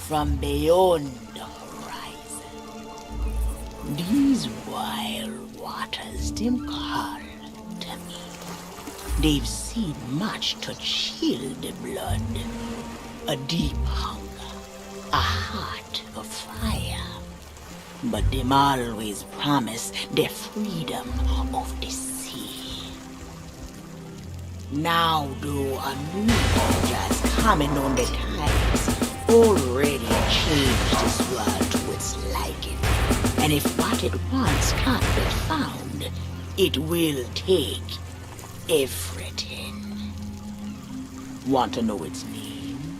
From beyond the horizon. These wild waters them call to me. They've seen much to chill the blood. A deep hunger, a heart of fire. But them always promise the freedom of the sea. Now though a new age is coming on the tides, already changed this world to its liking. And if what it wants can't be found, it will take everything. Want to know its name?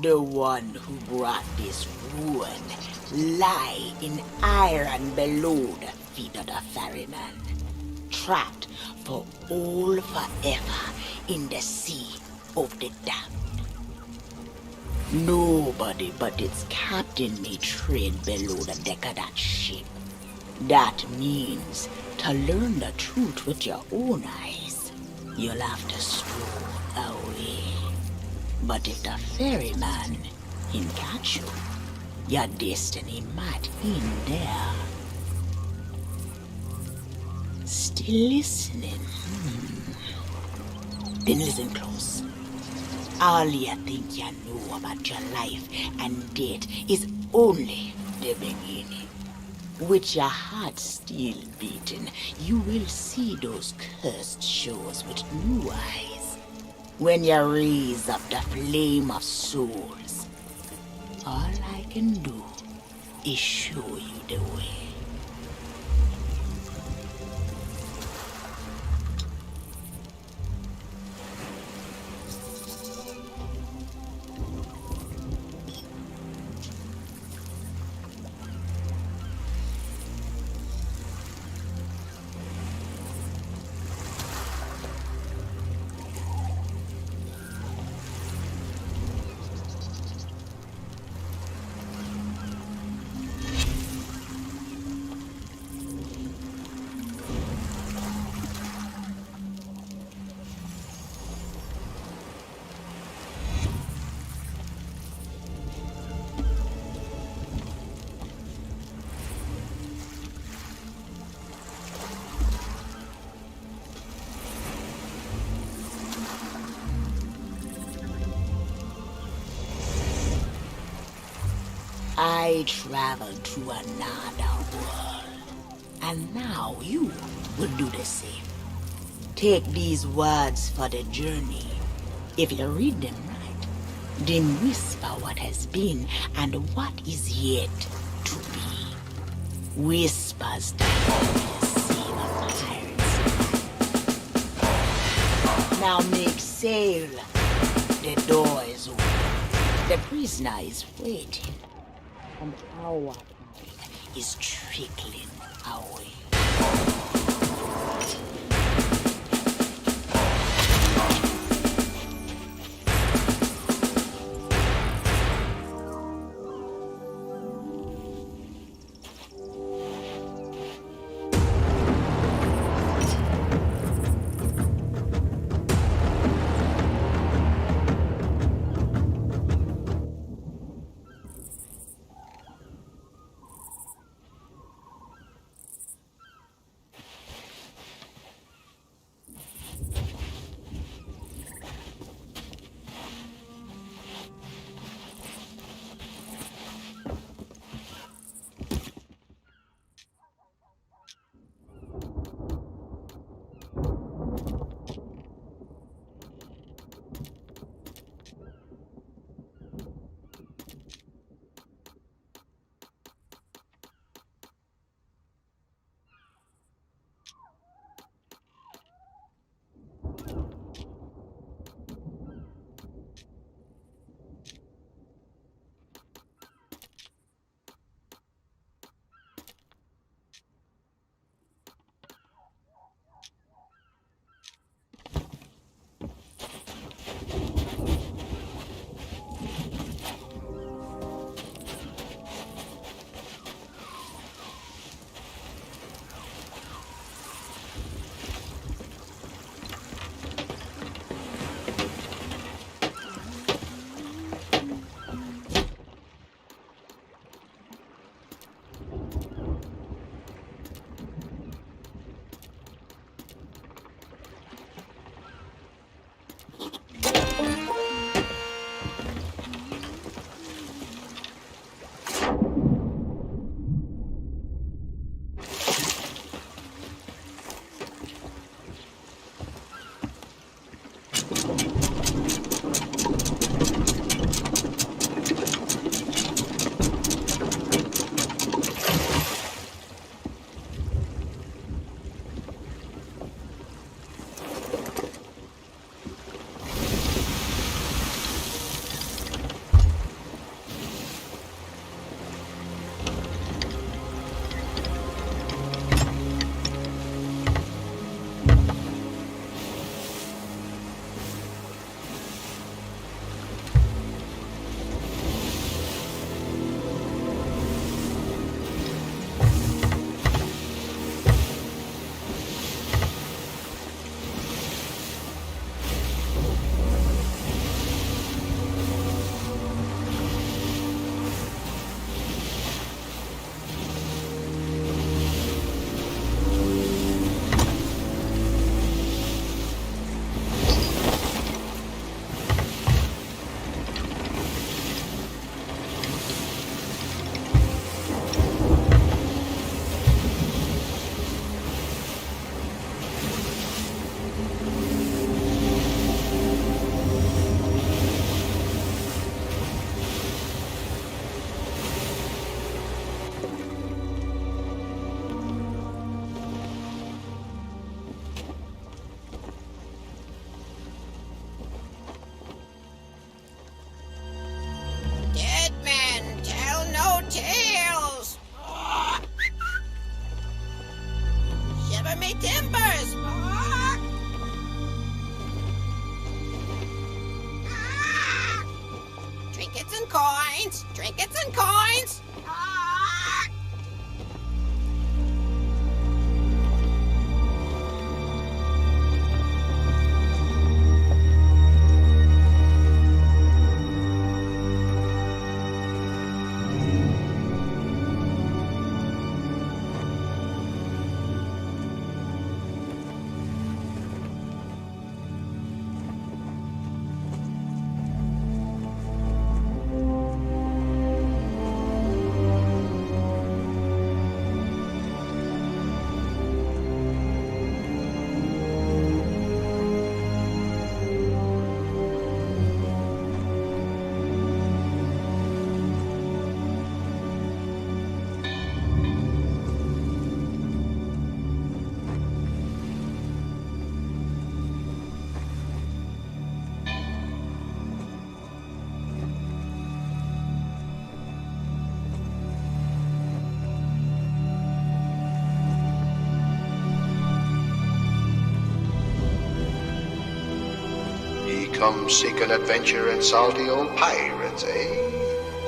The one who brought this ruin lie in iron below the feet of the ferryman, trapped for all forever in the sea of the damned. Nobody but its captain may tread below the deck of that ship. That means to learn the truth with your own eyes, you'll have to stroll away. But if the ferryman can catch you, Your destiny might end there. Still listening? Then listen close. All you think you know about your life and death is only the beginning. With your heart still beating, you will see those cursed shores with new eyes. When you raise up the flame of souls, all I can do is show you the way. I traveled to another world, and now you will do the same. Take these words for the journey. If you read them right, then whisper what has been and what is yet to be. Whispers that always save a pirate's life. Now make sail. The door is open. The prisoner is waiting. And our tide is trickling away. timbers! Trinkets and coins! Trinkets and coins! Come seeking adventure and salty old pirates, eh?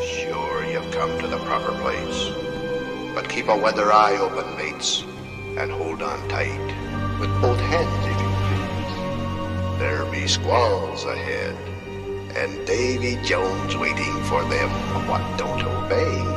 Sure, you've come to the proper place. But keep a weather eye open, mates, and hold on tight. With both hands, if you please. There be squalls ahead, and Davy Jones waiting for them what don't obey.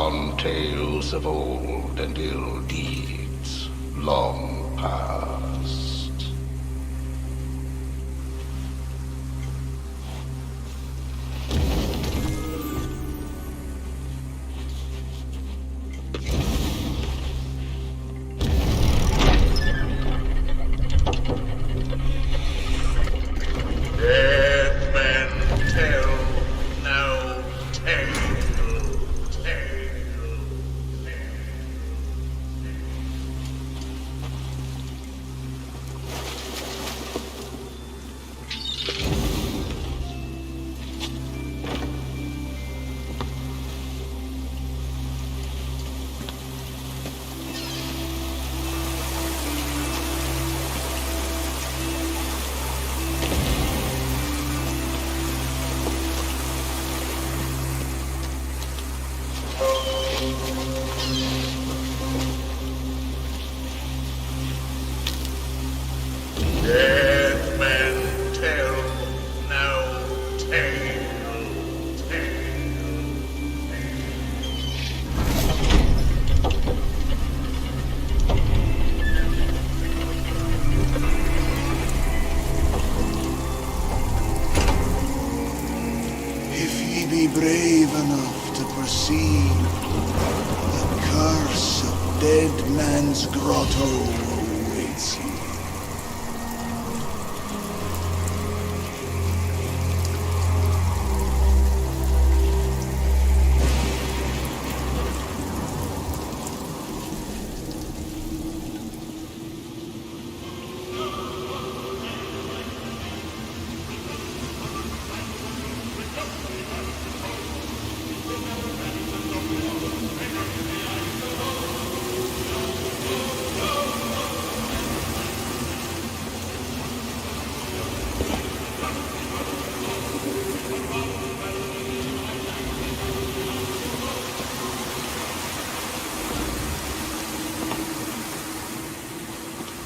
on tales of old and ill deeds long past. Dead men tell no tale. Dead men tell no tale. If ye be brave enough to proceed, the curse of Dead Man's Grotto awaits you.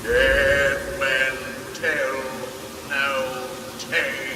Dead men tell no tale.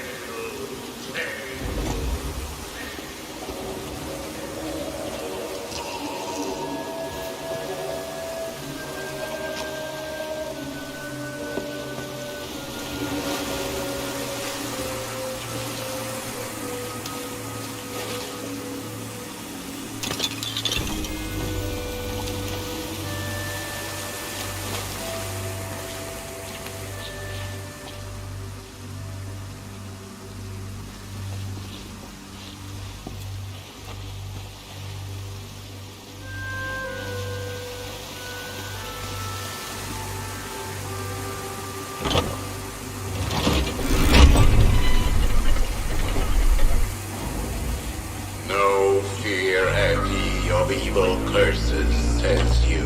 No fear have ye of evil curses, says you.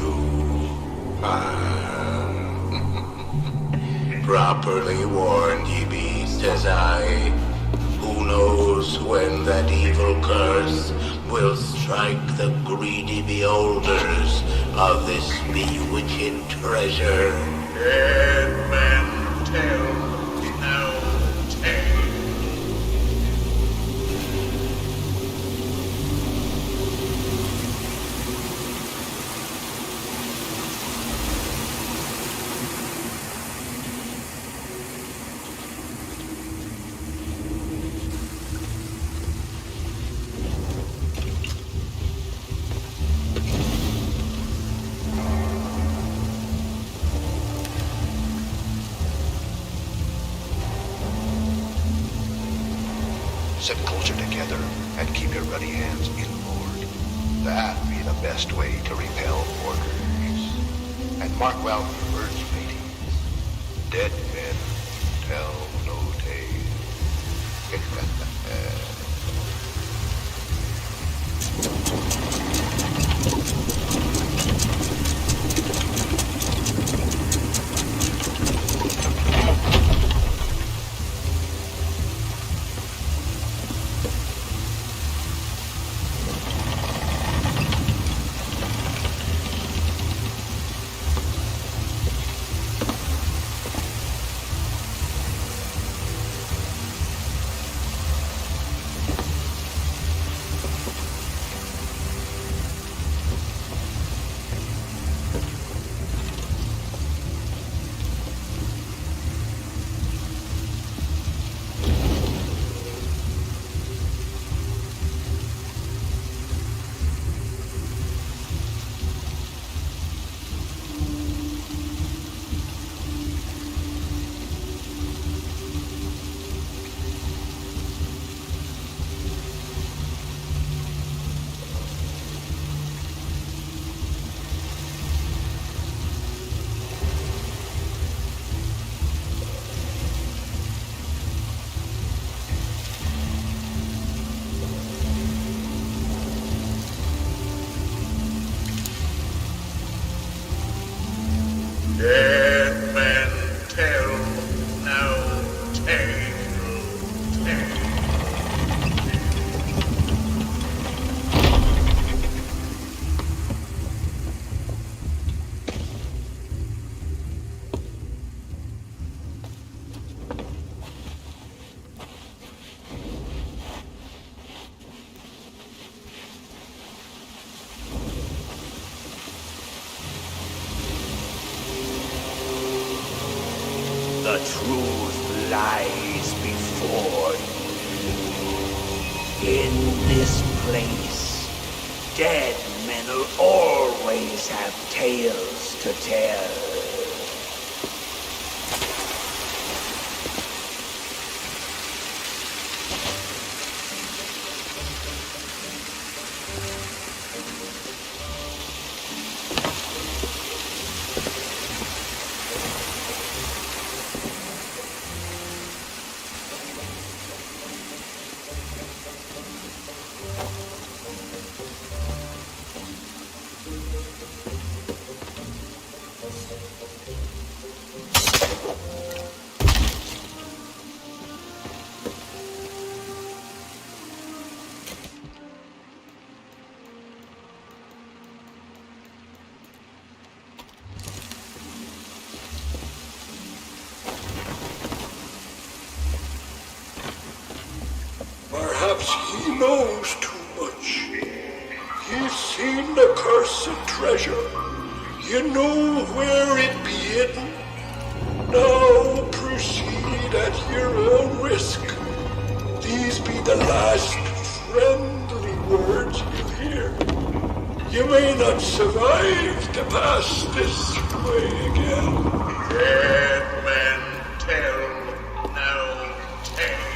Properly warned ye be, says I. Who knows when that evil curse will strike the greedy beholders of this bewitched treasure? Dead men tell no tale. Sit closer together and keep your ruddy hands inboard. That be the best way to repel boarders. And mark well your words, ladies. Dead men tell no the truth lies before you. In this place, dead men will always have tales to tell. Perhaps he knows too much. He's seen the cursed treasure. You know where it be hidden. Now proceed at your own risk. These be the last friendly words you'll hear. You may not survive to pass this way again. Dead men tell no tale.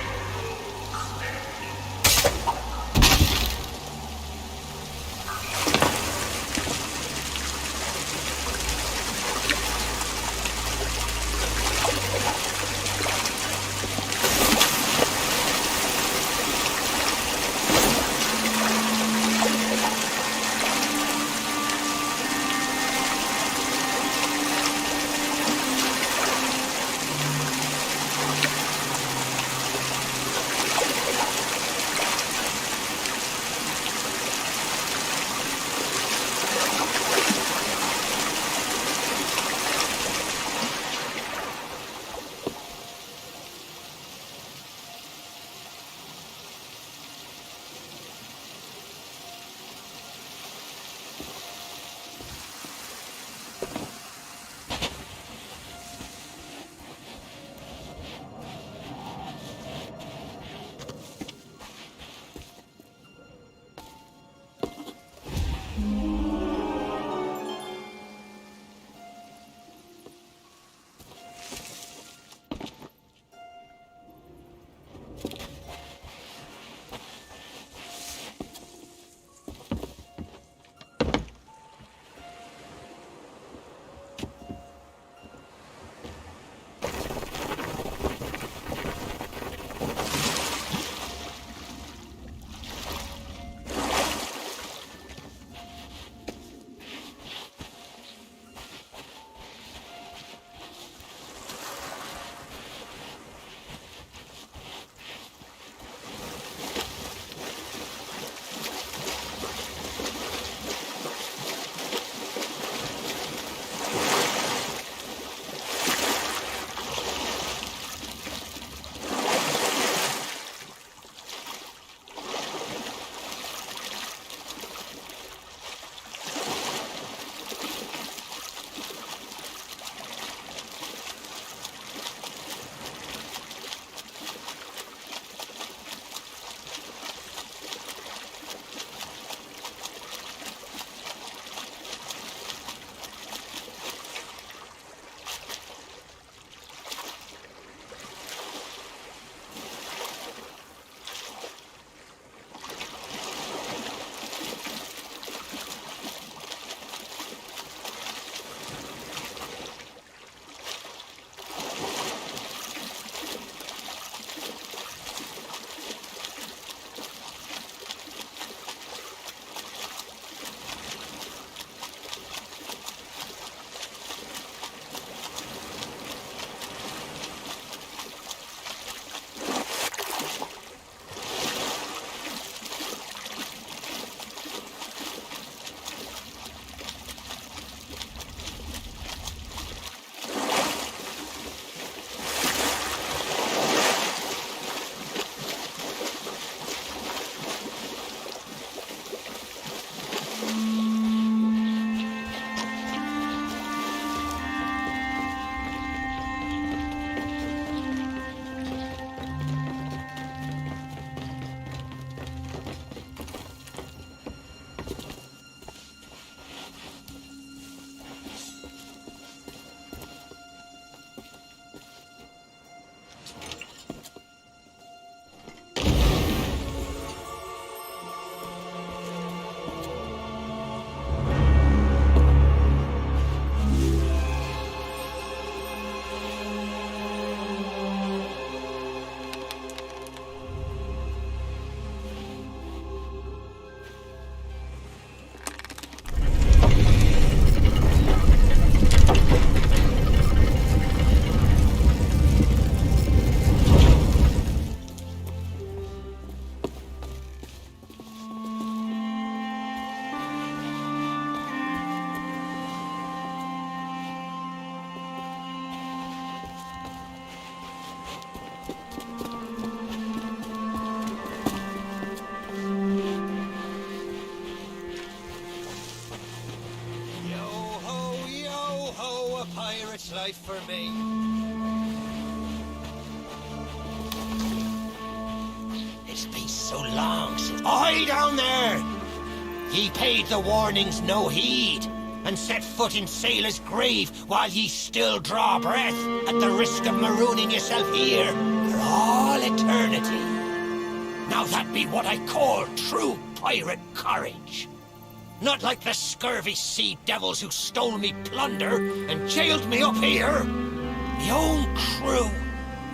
pirate's life for me. It's been so long since... Oi, down there! Ye paid the warnings no heed, and set foot in sailor's grave while ye still draw breath at the risk of marooning yourself here for all eternity. Now that be what I call true pirate courage. Not like the scurvy sea devils who stole me plunder and jailed me up here. Me own crew,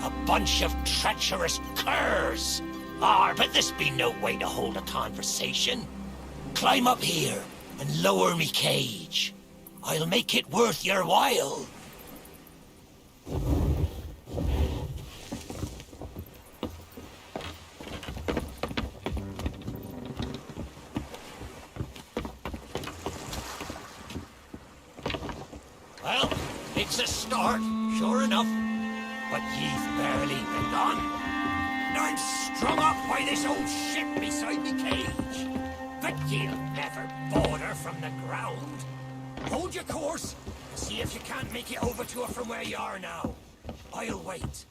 a bunch of treacherous curs. But this be no way to hold a conversation. Climb up here and lower me cage. I'll make it worth your while. Well, it's a start, sure enough. But ye've barely begun. I'm strung up by this old ship beside me cage. But ye'll never board from the ground. Hold your course, and see if you can't make it over to her from where you are now. I'll wait.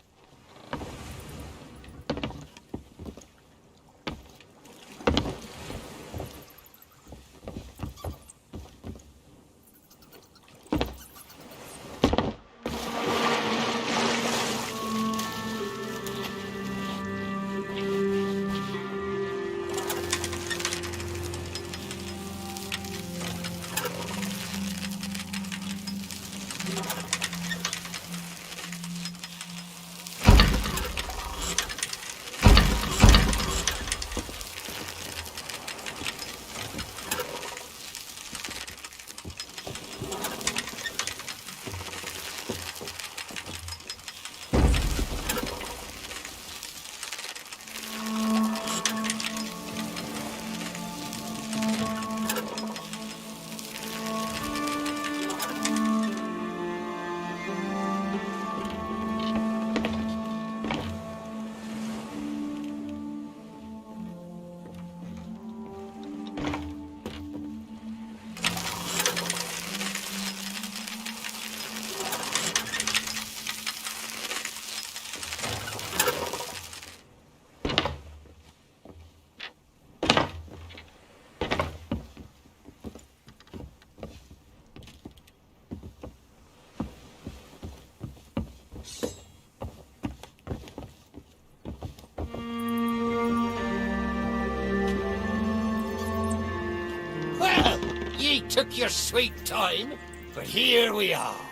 Took your sweet time, but here we are.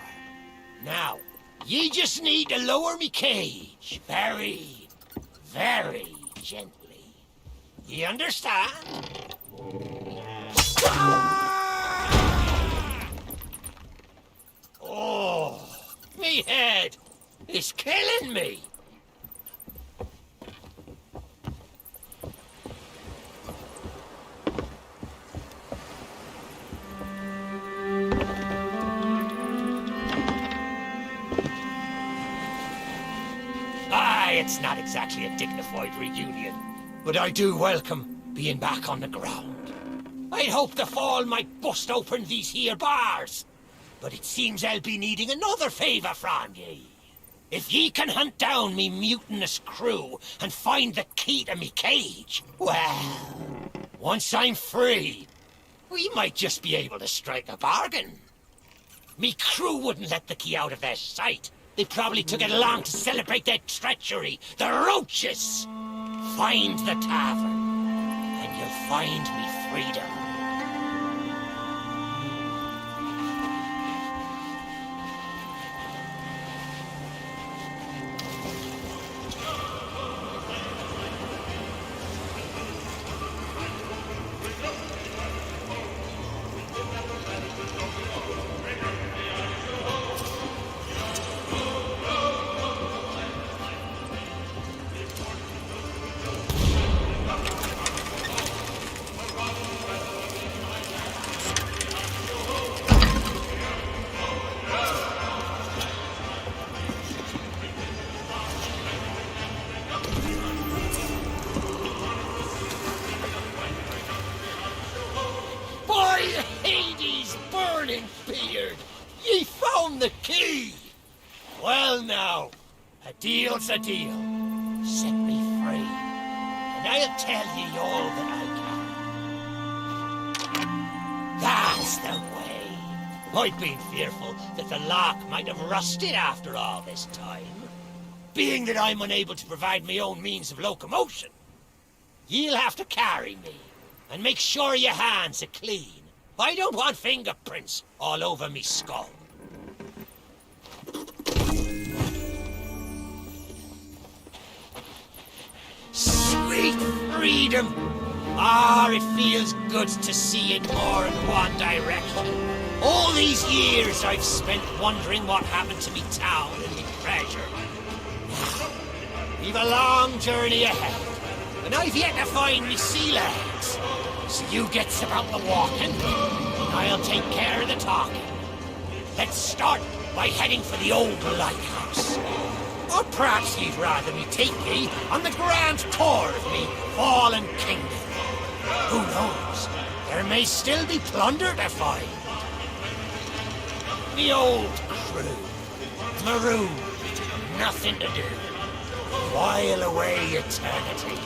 Now, ye just need to lower me cage very, very gently. Ye understand? Oh, me head is killing me. It's not exactly a dignified reunion, but I do welcome being back on the ground. I'd hoped the fall might bust open these here bars, but it seems I'll be needing another favour from ye. If ye can hunt down me mutinous crew and find the key to me cage, well, once I'm free, we might just be able to strike a bargain. Me crew wouldn't let the key out of their sight. They probably took it along to celebrate their treachery. The roaches! Find the tavern, and you'll find me freedom. found the key! Well now, a deal's a deal. Set me free, and I'll tell ye all that I can. That's the way. I've been fearful that the lock might have rusted after all this time. Being that I'm unable to provide my own means of locomotion, you'll have to carry me, and make sure your hands are clean. I don't want fingerprints all over me skull. Sweet freedom! Ah, it feels good to see it more in one direction. All these years I've spent wondering what happened to me town and me treasure. We've a long journey ahead, and I've yet to find me sea legs. So you gets about the walking, and I'll take care of the talking. Let's start by heading for the old lighthouse. Or perhaps you'd rather me take ye on the grand tour of me fallen kingdom. Who knows? There may still be plunder to find. The old crew, marooned, nothing to do. While away eternity.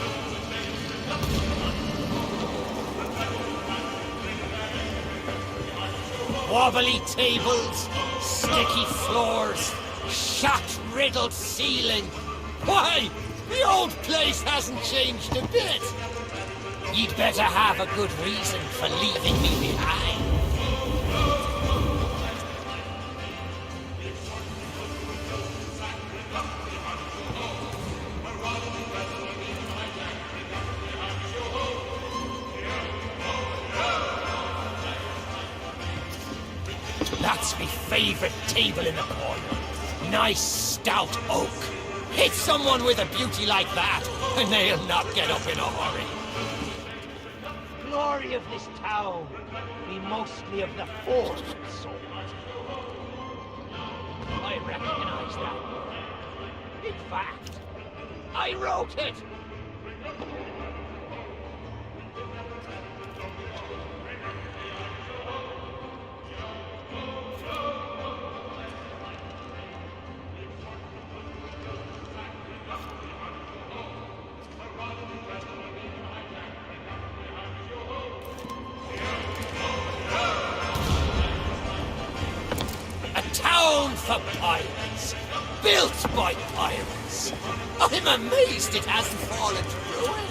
Wobbly tables, sticky floors, shot-riddled ceiling. Why, the old place hasn't changed a bit. You'd better have a good reason for leaving me behind. That's me favorite table in the corner. Nice stout oak. Hit someone with a beauty like that, and they'll not get up in a hurry. The glory of this town be mostly of the forward sort. I recognize that word. In fact, I wrote it. Town for pirates, built by pirates. I'm amazed it hasn't fallen to ruin.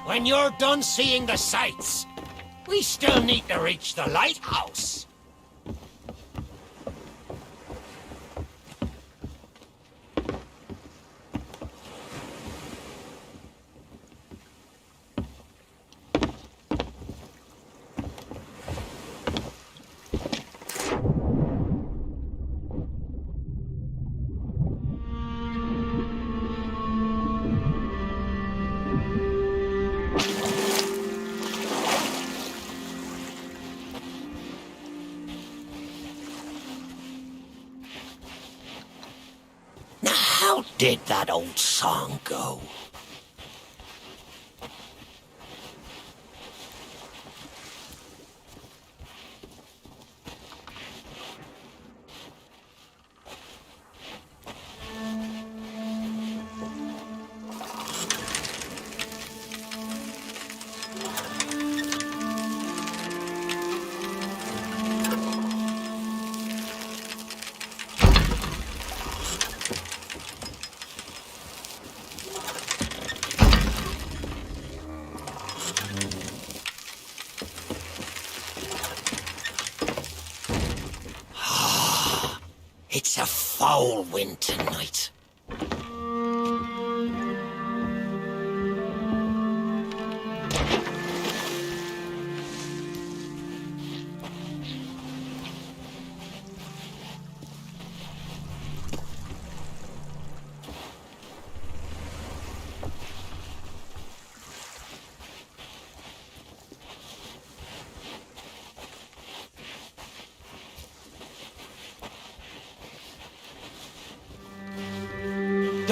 When you're done seeing the sights, we still need to reach the lighthouse. How did that old song go? It's a foul wind tonight.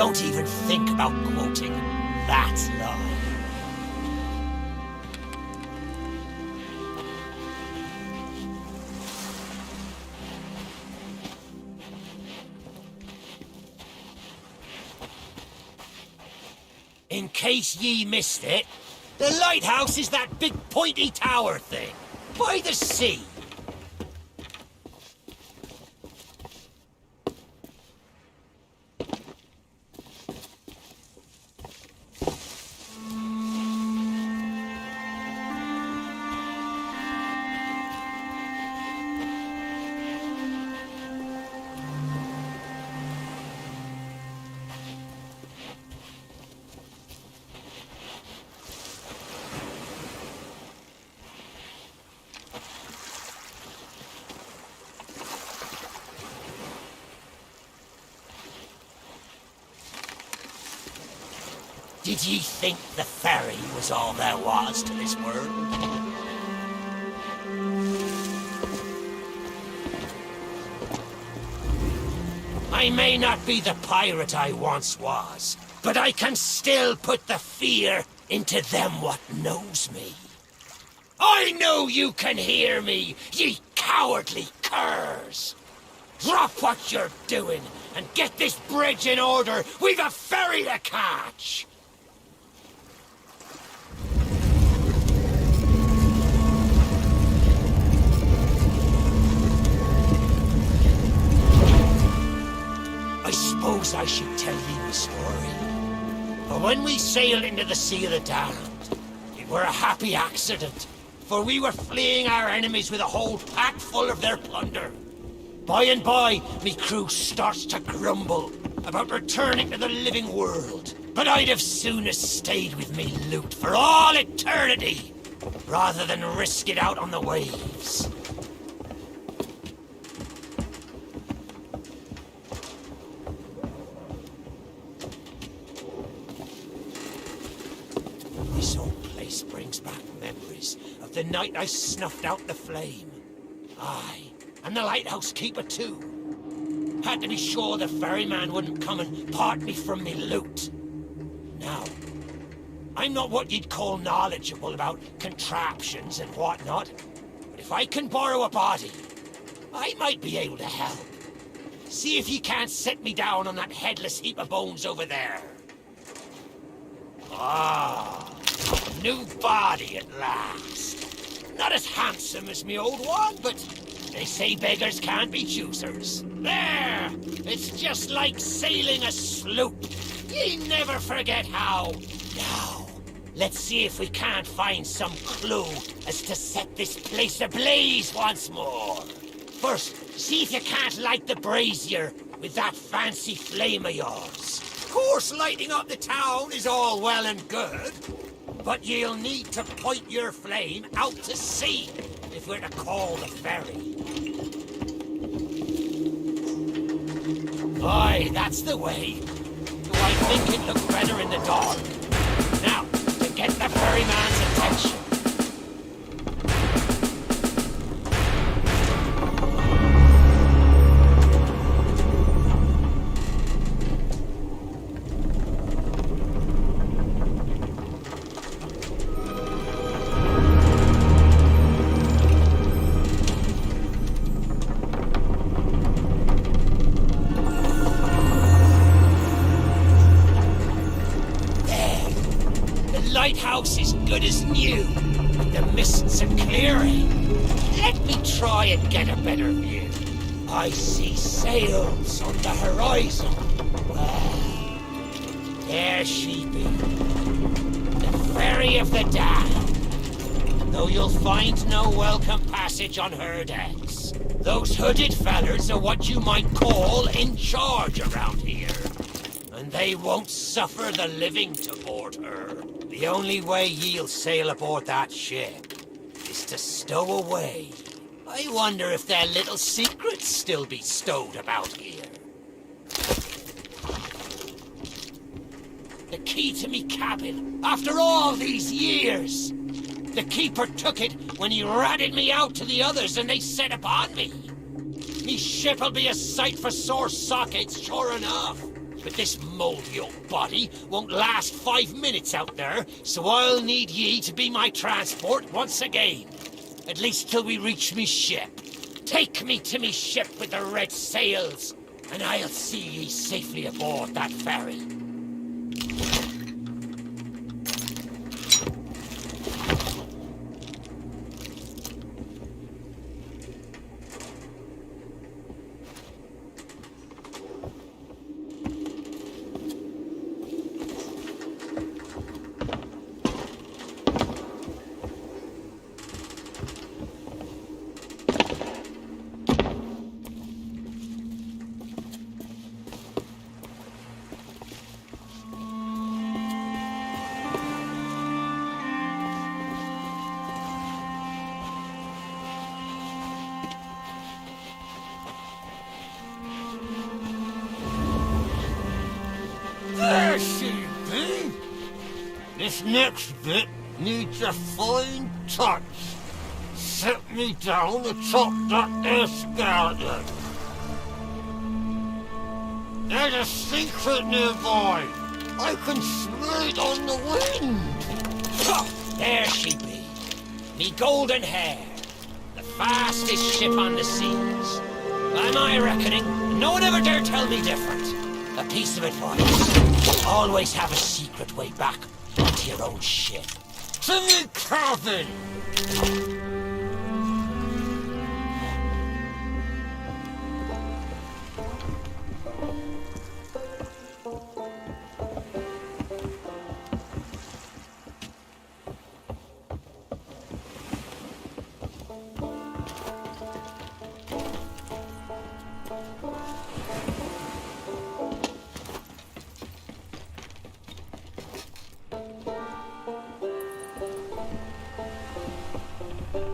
Don't even think about quoting that line. In case ye missed it, the lighthouse is that big pointy tower thing, by the sea. Did ye think the ferry was all there was to this world? I may not be the pirate I once was, but I can still put the fear into them what knows me. I know you can hear me, ye cowardly curs! Drop what you're doing and get this bridge in order. We've a ferry to catch! I suppose I should tell you a story. But when we sailed into the Sea of the Damned, it were a happy accident, for we were fleeing our enemies with a whole pack full of their plunder. By and by, me crew starts to grumble about returning to the living world. But I'd have sooner stayed with me loot for all eternity, rather than risk it out on the waves. This old place brings back memories of the night I snuffed out the flame. Aye, and the lighthouse keeper too. Had to be sure the ferryman wouldn't come and part me from me loot. Now, I'm not what you'd call knowledgeable about contraptions and whatnot, but if I can borrow a body, I might be able to help. See if you can't set me down on that headless heap of bones over there. Ah, new body at last. Not as handsome as me old one, but they say beggars can't be choosers. There! It's just like sailing a sloop. Ye never forget how. Now, let's see if we can't find some clue as to set this place ablaze once more. First, see if you can't light the brazier with that fancy flame of yours. Of course, lighting up the town is all well and good, but you'll need to point your flame out to sea if we're to call the ferry. Aye, that's the way. Though I think it looked better in the dark. Now, to get the ferryman's attention. Lighthouse is good as new. The mists are clearing. Let me try and get a better view. I see sails on the horizon. Well, there she be. The Ferry of the Damned. Though you'll find no welcome passage on her decks. Those hooded fellers are what you might call in charge around here. And they won't suffer the living to board her. The only way ye'll sail aboard that ship is to stow away. I wonder if their little secrets still be stowed about here. The key to me cabin, after all these years. The keeper took it when he ratted me out to the others and they set upon me. Me ship'll be a sight for sore sockets, sure enough. But this mouldy old body won't last 5 minutes out there, so I'll need ye to be my transport once again. At least till we reach me ship. Take me to me ship with the red sails, and I'll see ye safely aboard that ferry. There she be! This next bit needs a fine touch. Set me down atop that there skeleton. There's a secret nearby. I can smell it on the wind. There she be. Me golden hair. The fastest ship on the seas. By my reckoning, no one ever dare tell me different. A piece of advice. Always have a secret way back onto your own ship. To me cabin!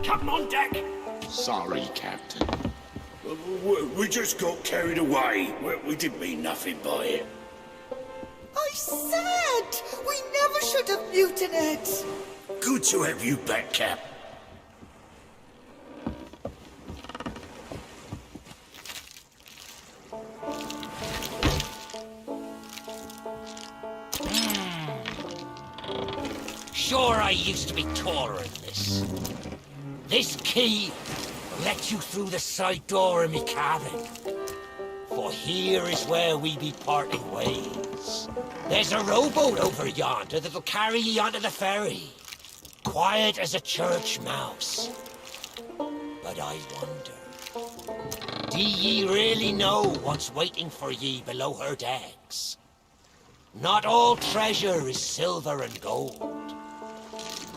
Captain on deck! Sorry, Captain. We just got carried away. We didn't mean nothing by it. I said we never should have mutinied. Good to have you back, Cap. Sure, I used to be taller than this. This key will let you through the side door of me cabin. For here is where we be parting ways. There's a rowboat over yonder that'll carry ye onto the ferry. Quiet as a church mouse. But I wonder, do ye really know what's waiting for ye below her decks? Not all treasure is silver and gold.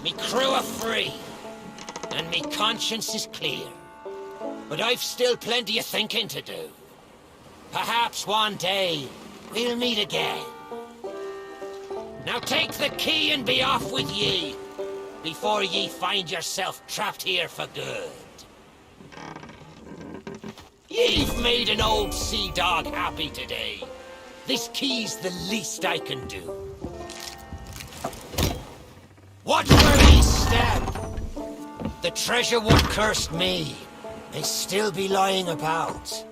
Me crew are free, and me conscience is clear. But I've still plenty of thinking to do. Perhaps one day we'll meet again. Now take the key and be off with ye, before ye find yourself trapped here for good. Ye've made an old sea dog happy today. This key's the least I can do. Watch where ye step! The treasure what cursed me may still be lying about.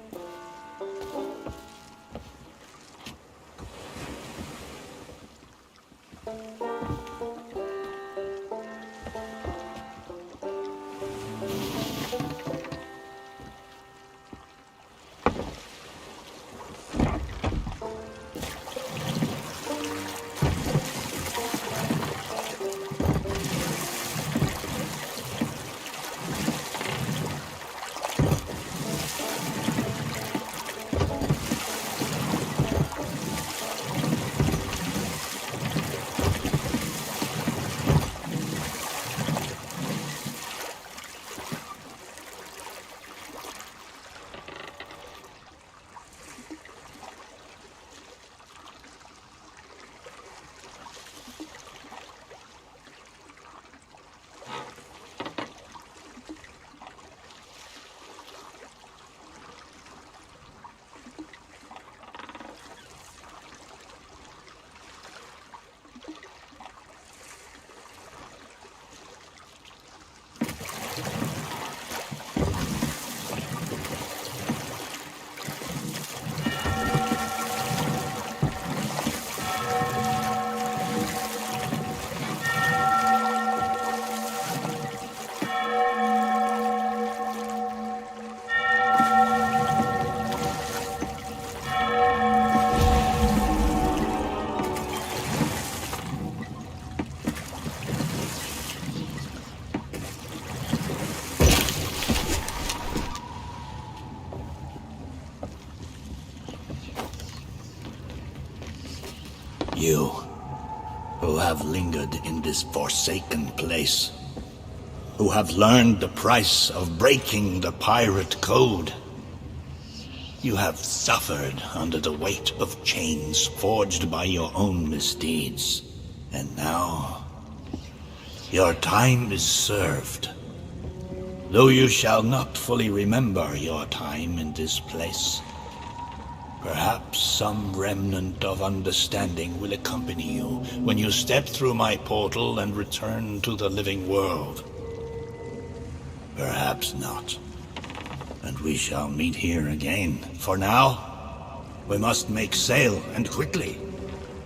you who have lingered in this forsaken place, who have learned the price of breaking the pirate code. You have suffered under the weight of chains forged by your own misdeeds, and now your time is served. Though you shall not fully remember your time in this place, perhaps some remnant of understanding will accompany you when you step through my portal and return to the living world. Perhaps not, and we shall meet here again. For now, we must make sail, and quickly,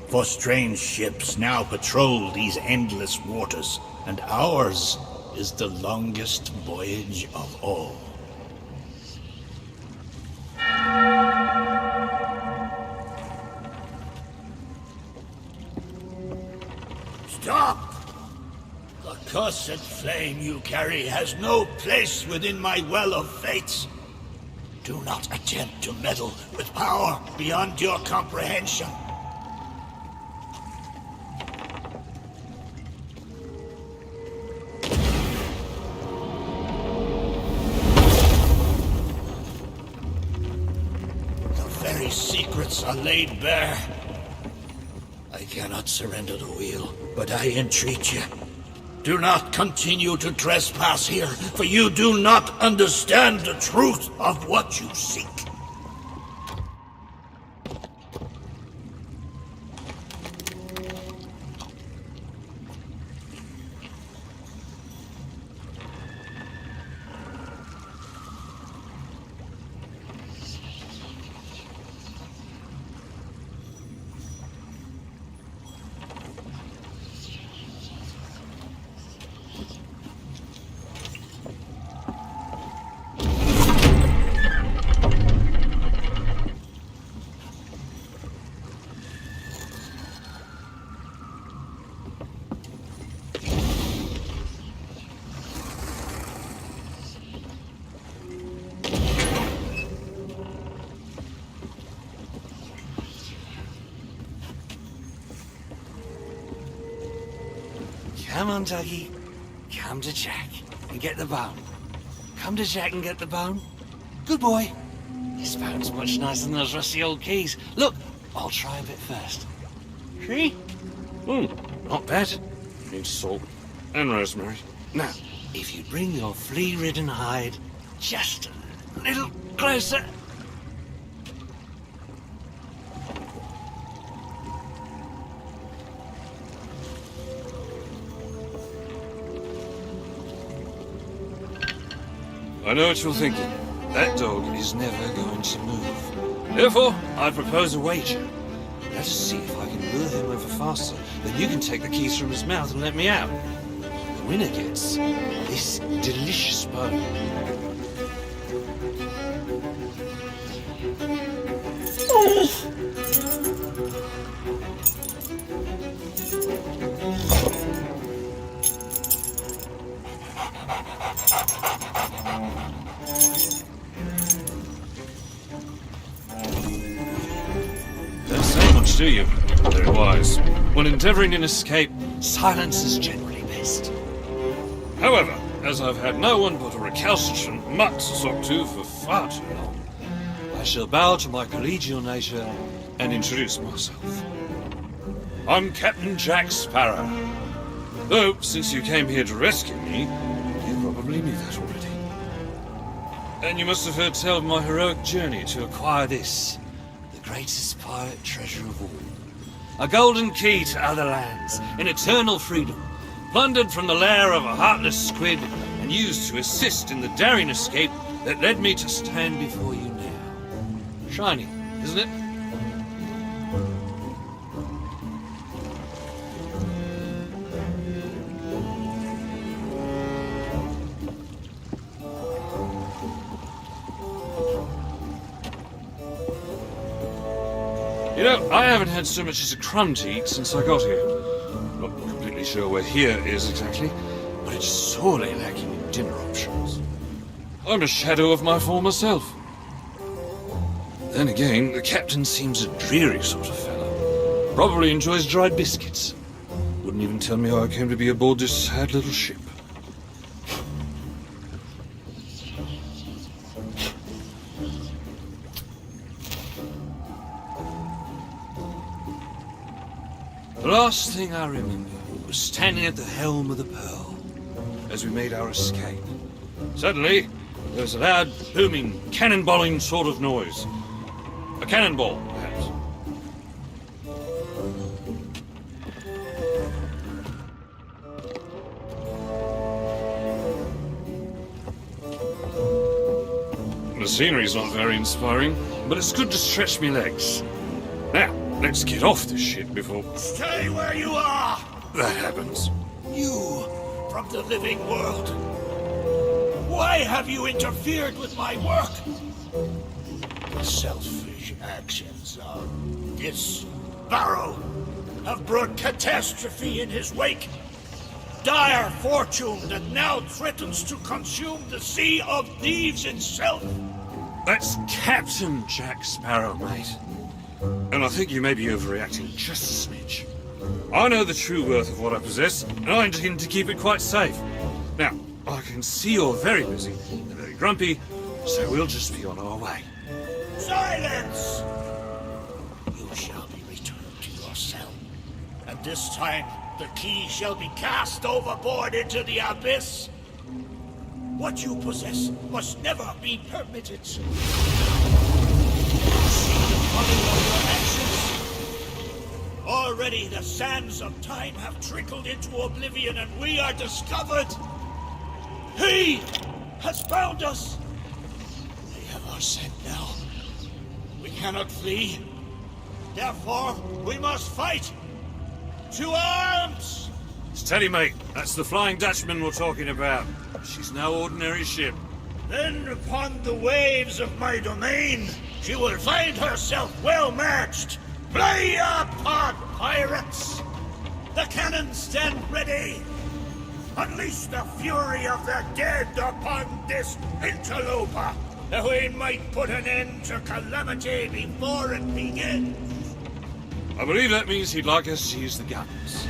for strange ships now patrol these endless waters, and ours is the longest voyage of all. Stop! The cursed flame you carry has no place within my well of fates. Do not attempt to meddle with power beyond your comprehension. Secrets are laid bare. I cannot surrender the wheel, but I entreat you, do not continue to trespass here, for you do not understand the truth of what you seek. Come on, Dougie. Come to Jack and get the bone. Come to Jack and get the bone. Good boy. This bone's much nicer than those rusty old keys. Look, I'll try a bit first. See? Not bad. Needs salt and rosemary. Now, if you bring your flea-ridden hide just a little closer. I know what you're thinking. That dog is never going to move. Therefore, I propose a wager. Let us see if I can lure him over faster, then you can take the keys from his mouth and let me out. The winner gets this delicious bone. Do you? Very wise. When endeavoring an escape, silence is generally best. However, as I've had no one but a recalcitrant mutt to talk to for far too long, I shall bow to my collegial nature and introduce myself. I'm Captain Jack Sparrow. Though, since you came here to rescue me, you probably knew that already. And you must have heard tell of my heroic journey to acquire this, greatest pirate treasure of all. A golden key to other lands, in eternal freedom, plundered from the lair of a heartless squid, and used to assist in the daring escape that led me to stand before you now. Shiny, isn't it? You know, I haven't had so much as a crumb to eat since I got here. Not completely sure where here is exactly, but it's sorely lacking in dinner options. I'm a shadow of my former self. Then again, the captain seems a dreary sort of fellow. Probably enjoys dried biscuits. Wouldn't even tell me how I came to be aboard this sad little ship. The last thing I remember was standing at the helm of the Pearl as we made our escape. Suddenly, there was a loud, booming, cannonballing sort of noise. A cannonball, perhaps. The scenery's not very inspiring, but it's good to stretch me legs. Now, let's get off this ship before... Stay where you are! that happens. You, from the living world. Why have you interfered with my work? The selfish actions of this Barrow have brought catastrophe in his wake. Dire fortune that now threatens to consume the Sea of Thieves itself. That's Captain Jack Sparrow, mate. And I think you may be overreacting just a smidge. I know the true worth of what I possess, and I intend to keep it quite safe. Now, I can see you're very busy and very grumpy, so we'll just be on our way. Silence! You shall be returned to your cell. And this time, the key shall be cast overboard into the abyss. What you possess must never be permitted. See the folly of your actions. Already the sands of time have trickled into oblivion and we are discovered. He has found us. They have our scent now. We cannot flee. Therefore, we must fight. To arms! Steady, mate. That's the Flying Dutchman we're talking about. She's no ordinary ship. Then upon the waves of my domain, she will find herself well matched. Play upon pirates! The cannons stand ready. Unleash the fury of the dead upon this interloper, that we might put an end to calamity before it begins. I believe that means he'd like us to use the guns.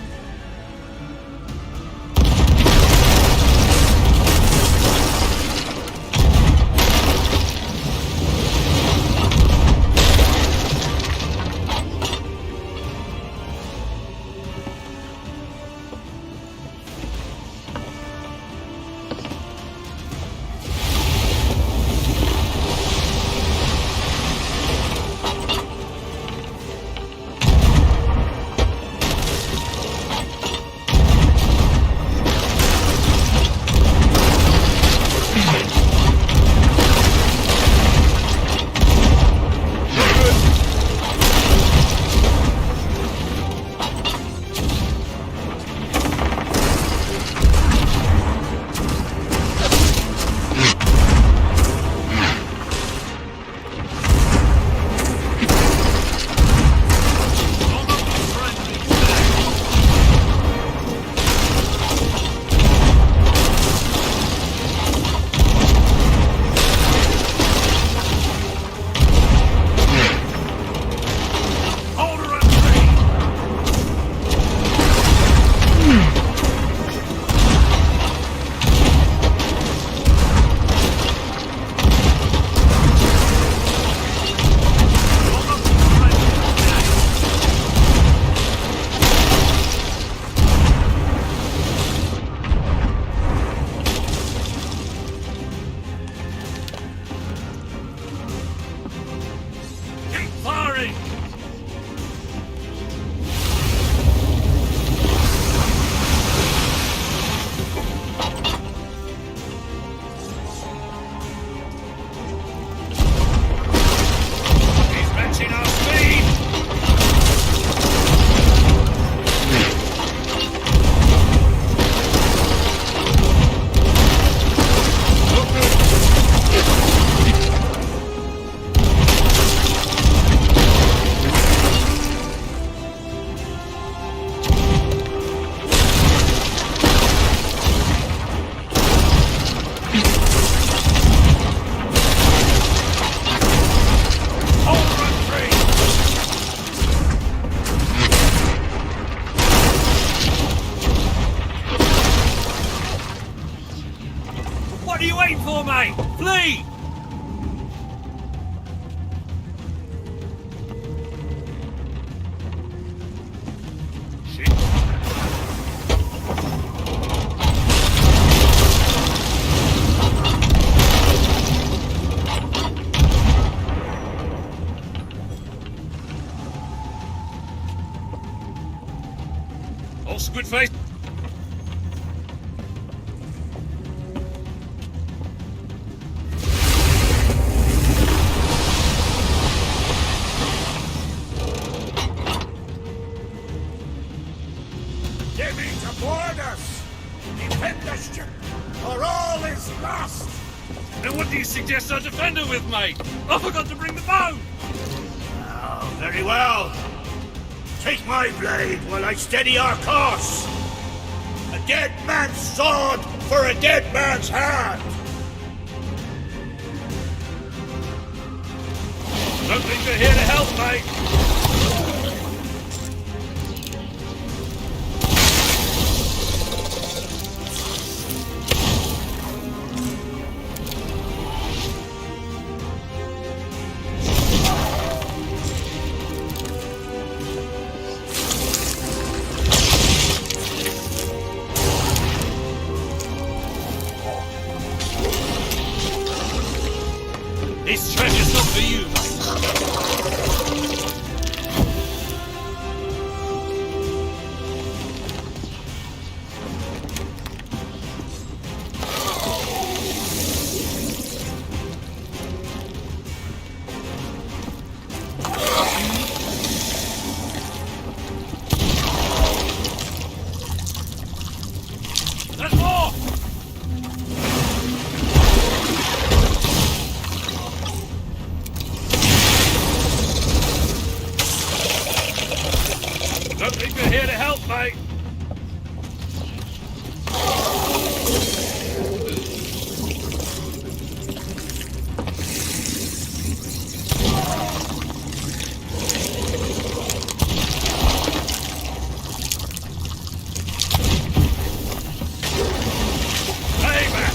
waiting for, mate? Flee! Oh, squid face! They mean to board us! Defend the ship, or all is lost! And what do you suggest I defend her with, mate? I forgot to bring the bow! Oh, very well. Take my blade while I steady our course. A dead man's sword for a dead man's hand. Don't think they're here to help, mate. This treasure's not for you, mate. There's more! Don't think we're here to help, mate. Hey, man!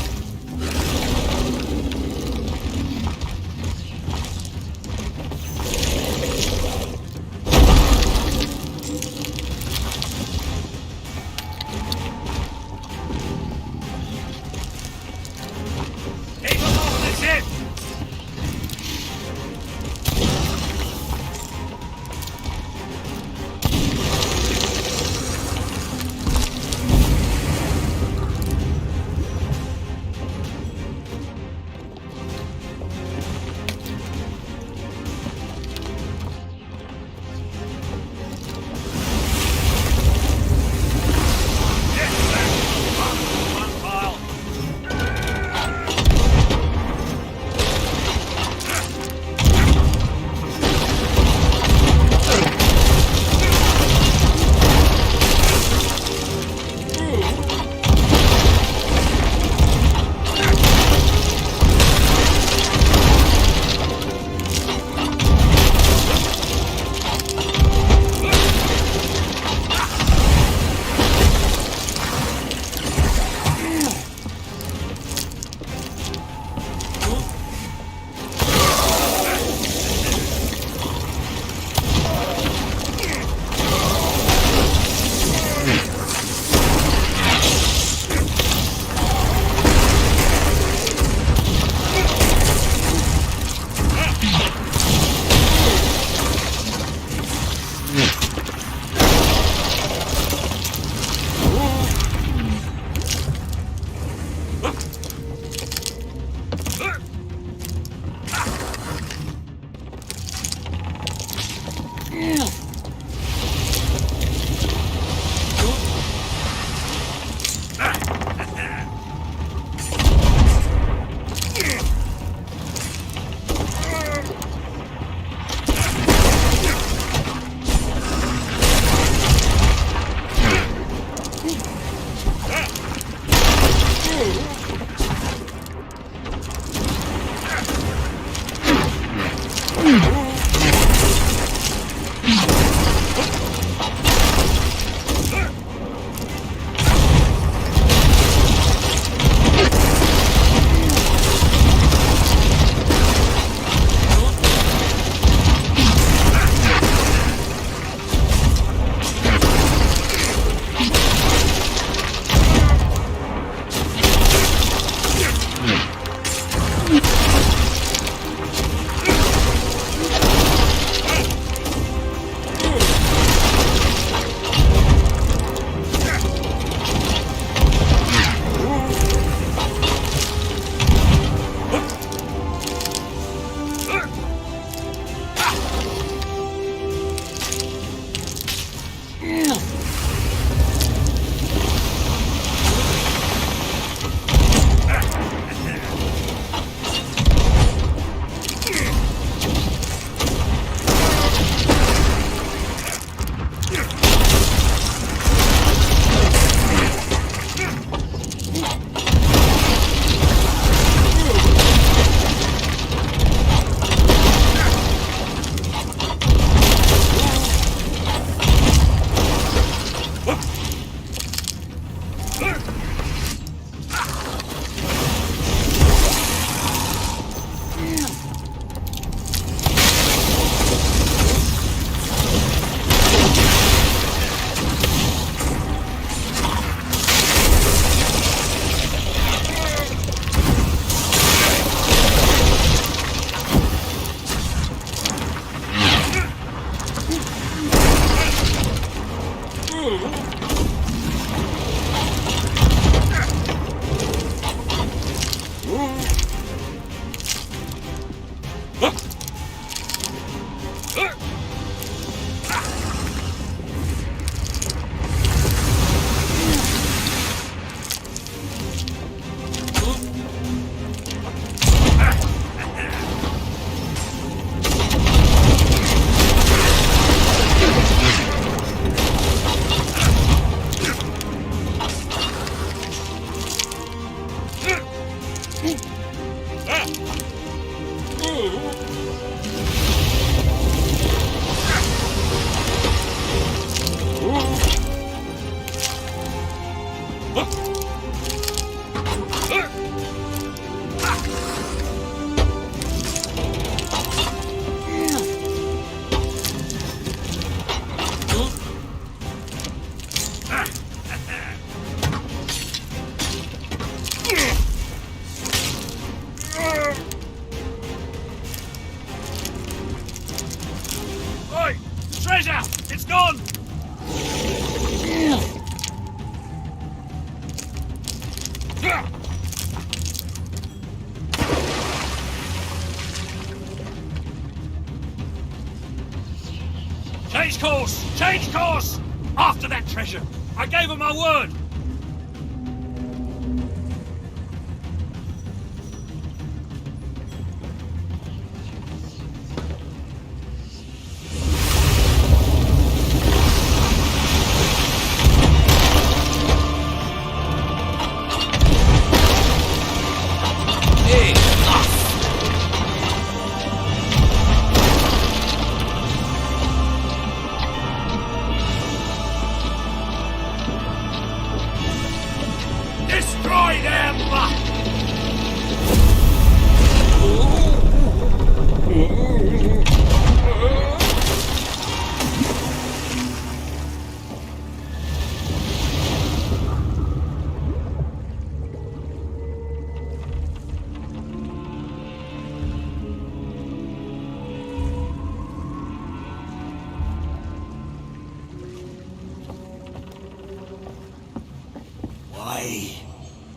Oi! Treasure! It's gone! Change course! Change course! After that treasure! I gave her my word! Destroy them! Why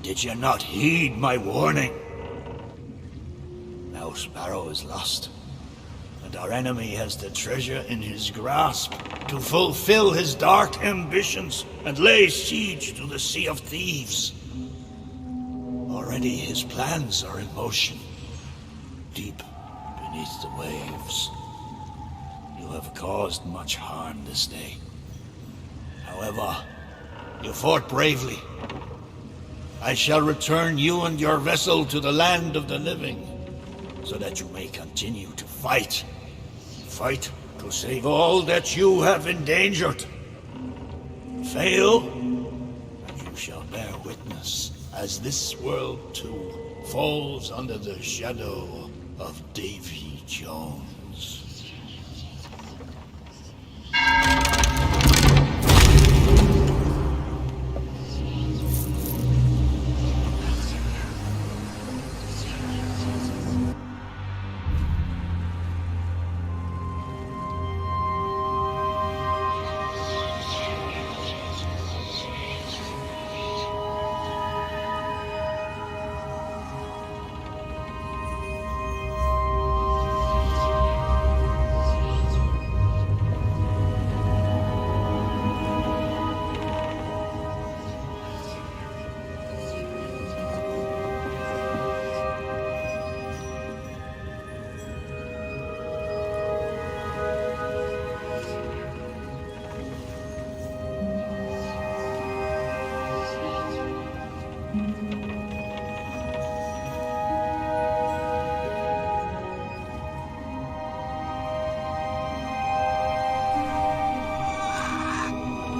did you not heed my warning? Now Sparrow is lost, and our enemy has the treasure in his grasp to fulfill his dark ambitions and lay siege to the Sea of Thieves. Already his plans are in motion, deep beneath the waves. You have caused much harm this day. However, you fought bravely. I shall return you and your vessel to the land of the living, so that you may continue to fight. Fight to save all that you have endangered. Fail, and you shall bear witness as this world too falls under the shadow of Davy Jones.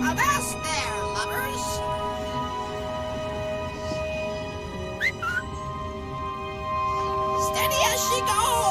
Avast there, lovers! Steady as she goes!